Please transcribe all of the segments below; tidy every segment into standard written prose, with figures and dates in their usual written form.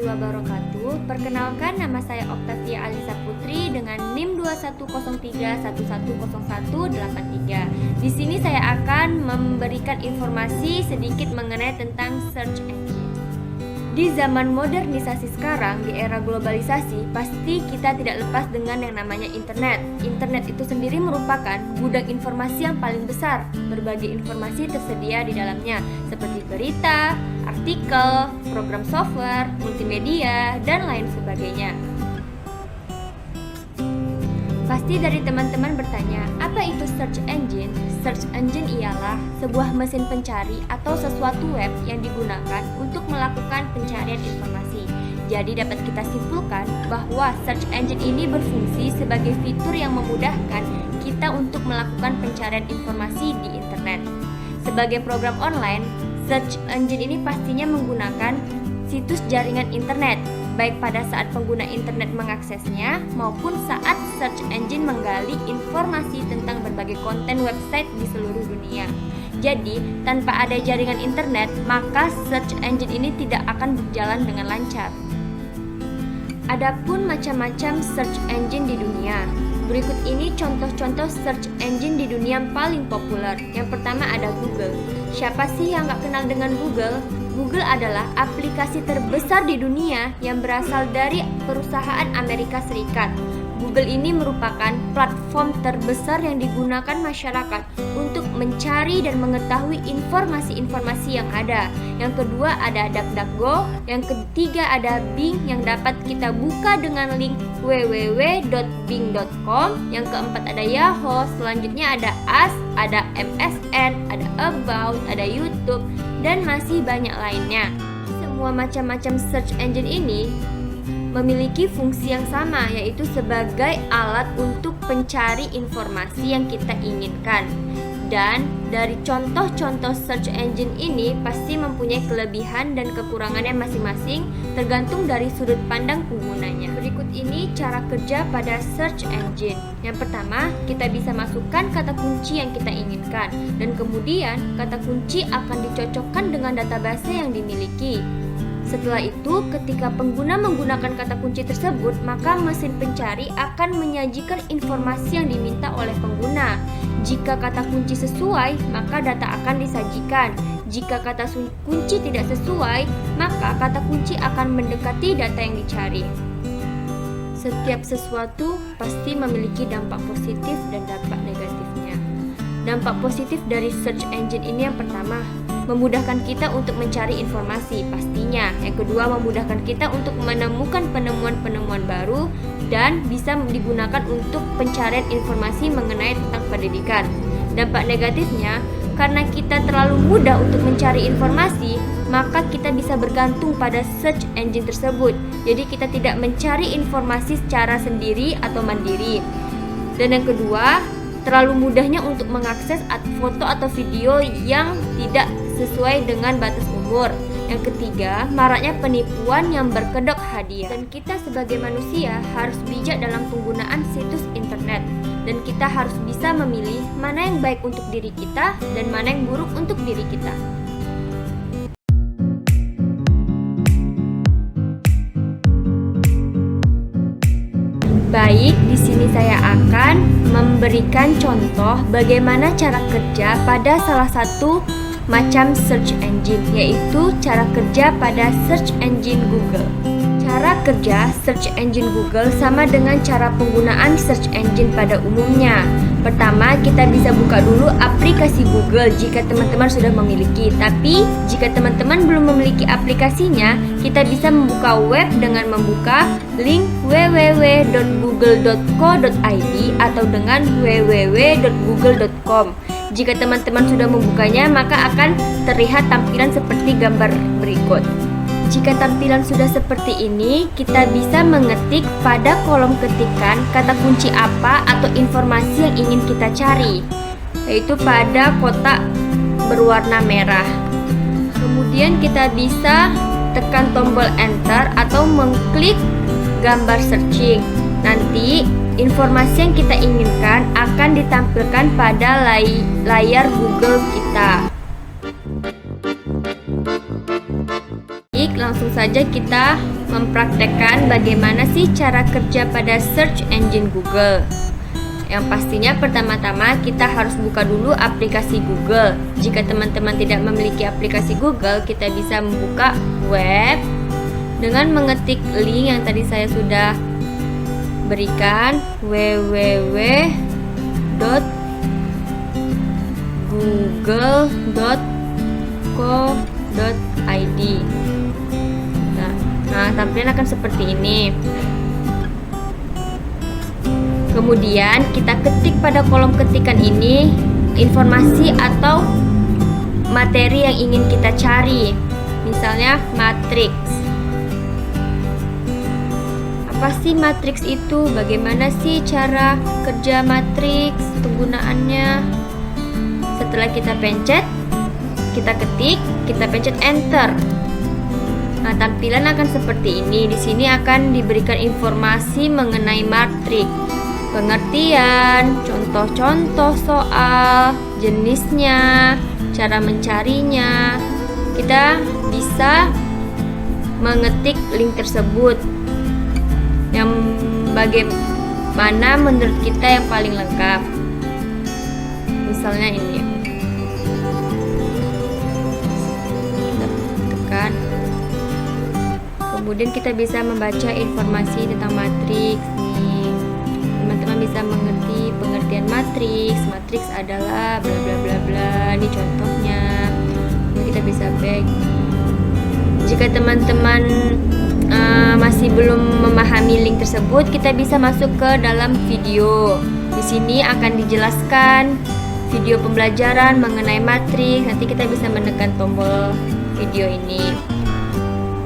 warahmatullahi wabarakatuh. Perkenalkan, nama saya Oktavia Alisa Putri dengan NIM 2103110183. Di sini saya akan memberikan informasi sedikit mengenai tentang search engine. Di zaman modernisasi sekarang, di era globalisasi, pasti kita tidak lepas dengan yang namanya internet. Internet itu sendiri merupakan gudang informasi yang paling besar. Berbagai informasi tersedia di dalamnya, seperti berita, artikel, program software, multimedia, dan lain sebagainya. Pasti dari teman-teman bertanya, apa itu search engine? Search engine ialah sebuah mesin pencari atau sesuatu web yang digunakan untuk melakukan pencarian informasi. Jadi dapat kita simpulkan bahwa search engine ini berfungsi sebagai fitur yang memudahkan kita untuk melakukan pencarian informasi di internet. Sebagai program online, search engine ini pastinya menggunakan situs jaringan internet, baik pada saat pengguna internet mengaksesnya maupun saat search engine menggali informasi tentang berbagai konten website di seluruh dunia. Jadi, tanpa ada jaringan internet, maka search engine ini tidak akan berjalan dengan lancar. Adapun macam-macam search engine di dunia. Berikut ini contoh-contoh search engine di dunia yang paling populer. Yang pertama ada Google. Siapa sih yang gak kenal dengan Google? Google adalah aplikasi terbesar di dunia yang berasal dari perusahaan Amerika Serikat. Google ini merupakan platform terbesar yang digunakan masyarakat untuk mencari dan mengetahui informasi-informasi yang ada. Yang kedua ada DuckDuckGo, yang ketiga ada Bing yang dapat kita buka dengan link www.bing.com, yang keempat ada Yahoo, selanjutnya ada Ask, ada MSN, ada About, ada YouTube, dan masih banyak lainnya. Semua macam-macam search engine ini memiliki fungsi yang sama, yaitu sebagai alat untuk pencari informasi yang kita inginkan. Dan dari contoh-contoh search engine ini pasti mempunyai kelebihan dan kekurangannya masing-masing tergantung dari sudut pandang penggunanya. Berikut ini cara kerja pada search engine. Yang pertama, kita bisa masukkan kata kunci yang kita inginkan, dan kemudian kata kunci akan dicocokkan dengan database yang dimiliki. Setelah itu, ketika pengguna menggunakan kata kunci tersebut, maka mesin pencari akan menyajikan informasi yang diminta oleh pengguna. Jika kata kunci sesuai, maka data akan disajikan. Jika kata kunci tidak sesuai, maka kata kunci akan mendekati data yang dicari. Setiap sesuatu pasti memiliki dampak positif dan dampak negatifnya. Dampak positif dari search engine ini yang pertama, memudahkan kita untuk mencari informasi pastinya. Yang kedua, memudahkan kita untuk menemukan penemuan-penemuan baru dan bisa digunakan untuk pencarian informasi mengenai tentang pendidikan. Dampak negatifnya, karena kita terlalu mudah untuk mencari informasi, maka kita bisa bergantung pada search engine tersebut. Jadi kita tidak mencari informasi secara sendiri atau mandiri. Dan yang kedua, terlalu mudahnya untuk mengakses foto atau video yang tidak sesuai dengan batas umur. Yang ketiga, maraknya penipuan yang berkedok hadiah. Dan kita sebagai manusia harus bijak dalam penggunaan situs internet. Dan kita harus bisa memilih mana yang baik untuk diri kita dan mana yang buruk untuk diri kita. Baik, di sini saya akan memberikan contoh bagaimana cara kerja pada salah satu macam search engine, yaitu cara kerja pada search engine Google. Cara kerja search engine Google sama dengan cara penggunaan search engine pada umumnya. Pertama, kita bisa buka dulu aplikasi Google jika teman-teman sudah memiliki. Tapi, jika teman-teman belum memiliki aplikasinya, kita bisa membuka web dengan membuka link www.google.co.id atau dengan www.google.com. Jika teman-teman sudah membukanya, maka akan terlihat tampilan seperti gambar berikut. Jika tampilan sudah seperti ini, kita bisa mengetik pada kolom ketikan kata kunci apa atau informasi yang ingin kita cari, yaitu pada kotak berwarna merah. Kemudian kita bisa tekan tombol enter atau mengklik gambar searching. Nanti informasi yang kita inginkan akan ditampilkan pada layar Google kita. Langsung saja kita mempraktekkan bagaimana sih cara kerja pada search engine Google. Yang pastinya pertama-tama kita harus buka dulu aplikasi Google. Jika teman-teman tidak memiliki aplikasi Google, kita bisa membuka web dengan mengetik link yang tadi saya sudah berikan, www.google.co.id. Nah, tampilan akan seperti ini. Kemudian kita ketik pada kolom ketikan ini informasi atau materi yang ingin kita cari. Misalnya matriks. Apa sih matriks itu? Bagaimana sih cara kerja matriks, penggunaannya? Setelah kita pencet, kita ketik, kita pencet enter. Nah, tampilan akan seperti ini. Di sini akan diberikan informasi mengenai matriks. Pengertian, contoh-contoh soal, jenisnya, cara mencarinya. Kita bisa mengetik link tersebut yang bagaimana menurut kita yang paling lengkap. Misalnya ini. Kita tekan. Kemudian kita bisa membaca informasi tentang matriks. Teman-teman bisa mengerti pengertian matriks. Matriks adalah bla bla bla bla. Ini contohnya. Ini kita bisa back. Jika teman-teman masih belum memahami link tersebut, kita bisa masuk ke dalam video. Di sini akan dijelaskan video pembelajaran mengenai matriks. Nanti kita bisa menekan tombol video ini.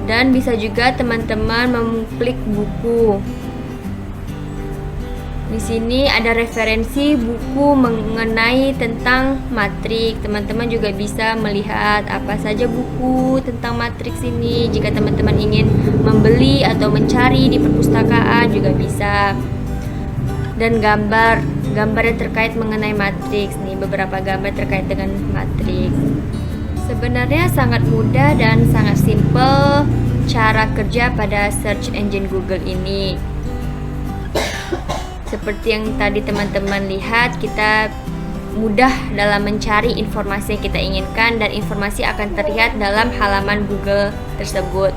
Dan bisa juga teman-teman mengklik buku. Di sini ada referensi buku mengenai tentang matriks. Teman-teman juga bisa melihat apa saja buku tentang matriks ini. Jika teman-teman ingin membeli atau mencari di perpustakaan juga bisa. Dan gambar yang terkait mengenai matriks nih, beberapa gambar terkait dengan matriks. Sebenarnya sangat mudah dan sangat simple cara kerja pada search engine Google ini. Seperti yang tadi teman-teman lihat, kita mudah dalam mencari informasi yang kita inginkan dan informasi akan terlihat dalam halaman Google tersebut.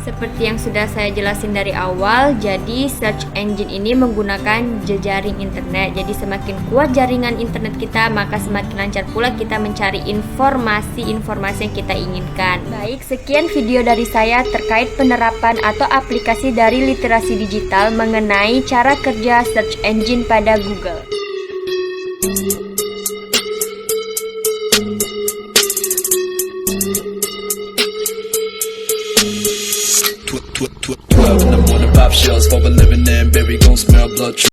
Seperti yang sudah saya jelasin dari awal, jadi search engine ini menggunakan jejaring internet. Jadi semakin kuat jaringan internet kita, maka semakin lancar pula kita mencari informasi-informasi yang kita inginkan. Baik, sekian video dari saya terkait penerapan atau aplikasi dari literasi digital mengenai cara kerja search engine pada Google. And I'm on the pop shelves for a living and berry gon' smell blood.